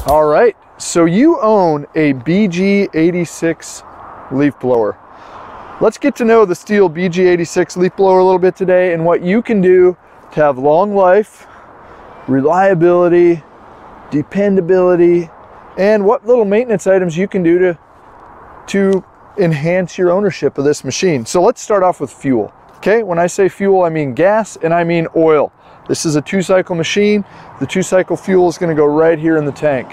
All right, so you own a BG86 leaf blower. Let's get to know the STIHL BG86 leaf blower a little bit today and what you can do to have long life, reliability, dependability, and what little maintenance items you can do to enhance your ownership of this machine. So let's start off with fuel. Okay, when I say fuel, I mean gas and I mean oil. This is a 2-cycle machine. The 2-cycle fuel is going to go right here in the tank.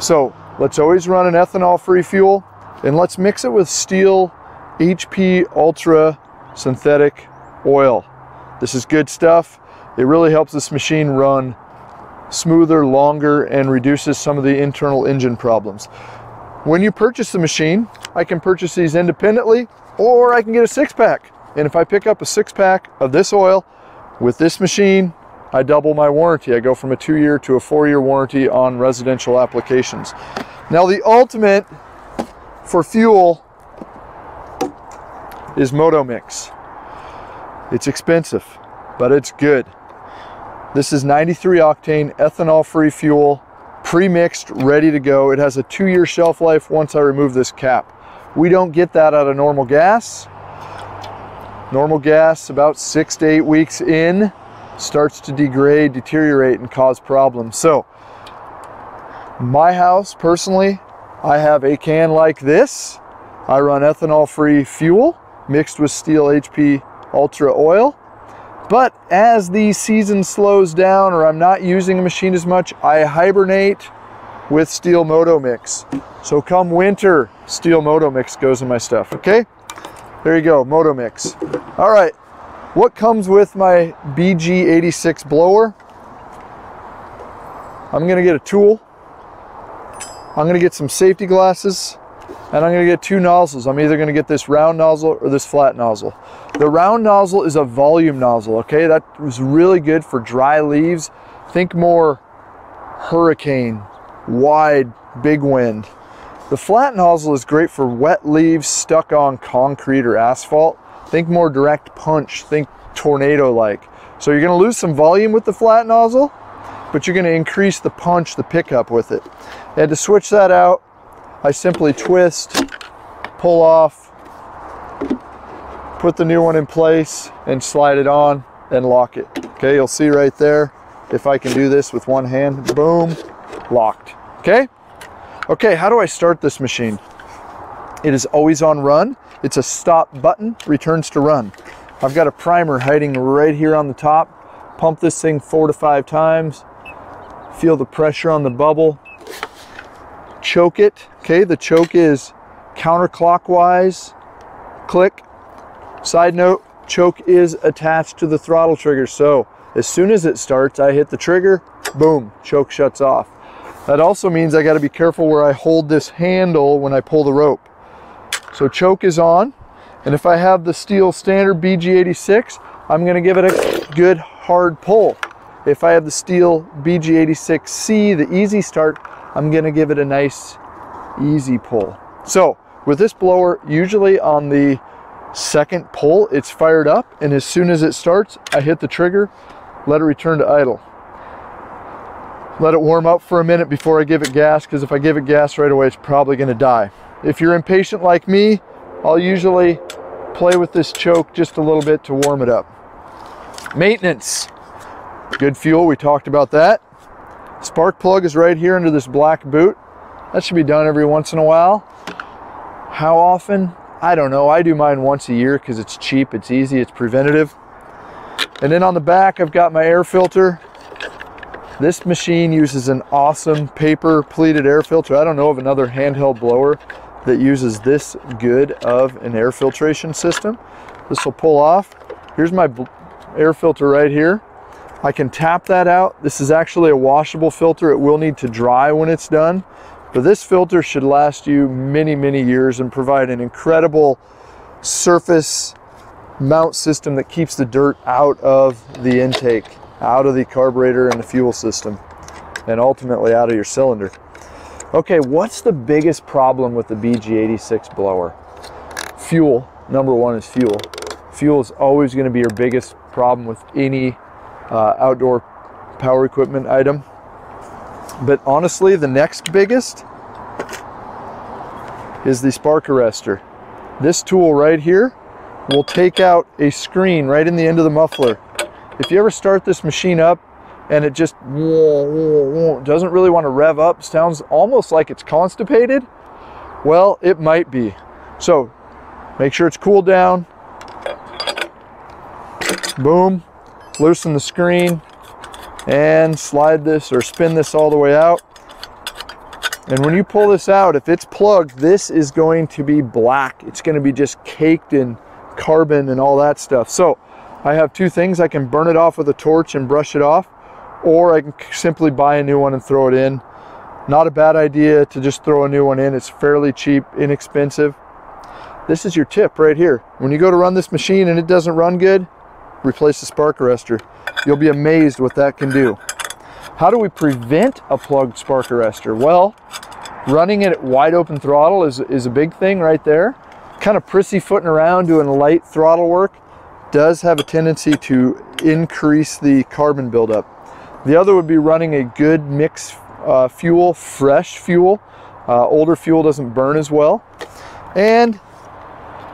So let's always run an ethanol-free fuel, and let's mix it with STIHL HP Ultra synthetic oil. This is good stuff. It really helps this machine run smoother, longer, and reduces some of the internal engine problems. When you purchase the machine, I can purchase these independently, or I can get a 6-pack. And if I pick up a 6-pack of this oil with this machine, I double my warranty. I go from a 2-year to a 4-year warranty on residential applications. Now the ultimate for fuel is Motomix. It's expensive, but it's good. This is 93 octane ethanol-free fuel, pre-mixed, ready to go. It has a 2-year shelf life once I remove this cap. We don't get that out of normal gas. Normal gas, about 6 to 8 weeks in, starts to degrade, deteriorate, and cause problems. So, my house, personally, I have a can like this. I run ethanol-free fuel mixed with STIHL HP Ultra oil. But as the season slows down or I'm not using a machine as much, I hibernate with STIHL Motomix. So come winter, STIHL Motomix goes in my stuff, okay? There you go, Motomix. All right, what comes with my BG86 blower? I'm gonna get a tool. I'm gonna get some safety glasses, and I'm gonna get 2 nozzles. I'm either gonna get this round nozzle or this flat nozzle. The round nozzle is a volume nozzle, okay? That was really good for dry leaves. Think more hurricane, wide, big wind. The flat nozzle is great for wet leaves stuck on concrete or asphalt. Think more direct punch, think tornado-like. So you're gonna lose some volume with the flat nozzle, but you're gonna increase the punch, the pickup with it. And to switch that out, I simply twist, pull off, put the new one in place, and slide it on and lock it. Okay, you'll see right there, if I can do this with one hand, boom, locked, okay? Okay, how do I start this machine? It is always on run. It's a stop button, returns to run. I've got a primer hiding right here on the top. Pump this thing 4 to 5 times. Feel the pressure on the bubble. Choke it, okay? The choke is counterclockwise. Click. Side note, choke is attached to the throttle trigger. So as soon as it starts, I hit the trigger, boom, choke shuts off. That also means I got to be careful where I hold this handle when I pull the rope. So choke is on, and if I have the STIHL standard BG86, I'm going to give it a good hard pull. If I have the STIHL BG86C, the easy start, I'm going to give it a nice easy pull. So with this blower, usually on the second pull, it's fired up, and as soon as it starts, I hit the trigger, let it return to idle. Let it warm up for a minute before I give it gas, because if I give it gas right away, it's probably going to die. If you're impatient like me, I'll usually play with this choke just a little bit to warm it up. Maintenance. Good fuel, we talked about that. Spark plug is right here under this black boot. That should be done every once in a while. How often? I don't know. I do mine once a year because it's cheap, it's easy, it's preventative. And then on the back, I've got my air filter. This machine uses an awesome paper pleated air filter. I don't know of another handheld blower that uses this good of an air filtration system. This will pull off. Here's my air filter right here. I can tap that out. This is actually a washable filter. It will need to dry when it's done, but this filter should last you many, many years and provide an incredible surface mount system that keeps the dirt out of the intake, out of the carburetor and the fuel system, and ultimately out of your cylinder. Okay, what's the biggest problem with the BG86 blower? Fuel. Number one is fuel. Fuel is always going to be your biggest problem with any outdoor power equipment item. But honestly, the next biggest is the spark arrestor. This tool right here will take out a screen right in the end of the muffler. If you ever start this machine up and it just doesn't really want to rev up, sounds almost like it's constipated, well, it might be. So make sure it's cooled down. Boom, loosen the screen and slide this or spin this all the way out. And when you pull this out, if it's plugged, this is going to be black. It's going to be just caked in carbon and all that stuff. So I have two things. I can burn it off with a torch and brush it off, or I can simply buy a new one and throw it in. Not a bad idea to just throw a new one in. It's fairly cheap, inexpensive. This is your tip right here. When you go to run this machine and it doesn't run good, replace the spark arrestor. You'll be amazed what that can do. How do we prevent a plugged spark arrestor? Well, running it at wide open throttle is a big thing right there. Kind of prissy-footing around doing light throttle work does have a tendency to increase the carbon buildup. The other would be running a good mixed fuel, fresh fuel. Older fuel doesn't burn as well. And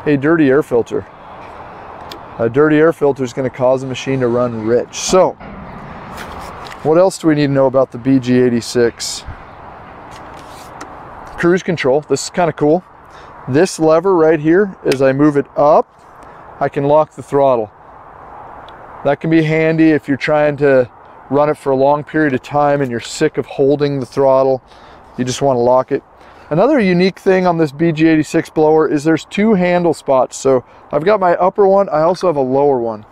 a dirty air filter. A dirty air filter is going to cause the machine to run rich. So, what else do we need to know about the BG86? Cruise control. This is kind of cool. This lever right here, as I move it up, I can lock the throttle. That can be handy if you're trying to run it for a long period of time and you're sick of holding the throttle. You just want to lock it. Another unique thing on this BG86 blower is there's two handle spots. So I've got my upper one, I also have a lower one.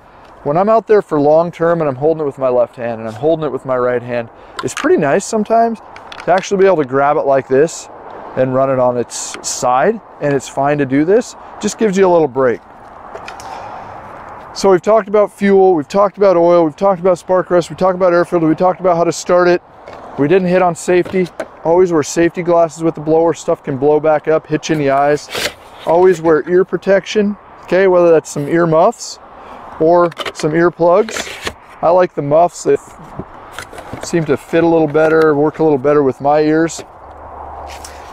When I'm out there for long term and I'm holding it with my left hand and I'm holding it with my right hand, it's pretty nice sometimes to actually be able to grab it like this and run it on its side, and it's fine to do this. Just gives you a little break. So we've talked about fuel, we've talked about oil, we've talked about spark arrestor, we talked about air filter, we talked about how to start it. We didn't hit on safety. Always wear safety glasses with the blower. Stuff can blow back up, hit you in the eyes. Always wear ear protection, okay, whether that's some ear muffs or some ear plugs. I like the muffs. They seem to fit a little better, work a little better with my ears.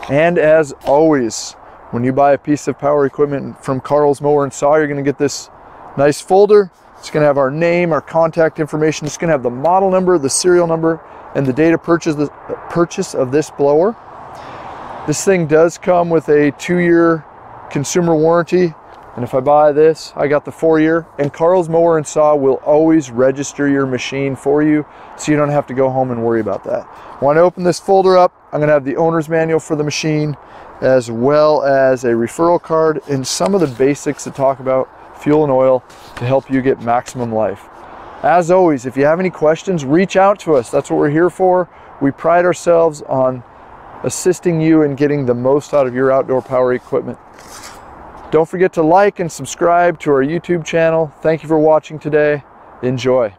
And as always, when you buy a piece of power equipment from Carl's Mower and Saw, you're going to get this nice folder. It's going to have our name, our contact information. It's going to have the model number, the serial number, and the date of purchase of this blower. This thing does come with a 2-year consumer warranty, and if I buy this, I got the 4-year. And Carl's Mower and Saw will always register your machine for you, so you don't have to go home and worry about that. When I open this folder up, I'm going to have the owner's manual for the machine, as well as a referral card and some of the basics to talk about fuel and oil to help you get maximum life. As always, if you have any questions, reach out to us. That's what we're here for. We pride ourselves on assisting you in getting the most out of your outdoor power equipment. Don't forget to like and subscribe to our YouTube channel. Thank you for watching today. Enjoy.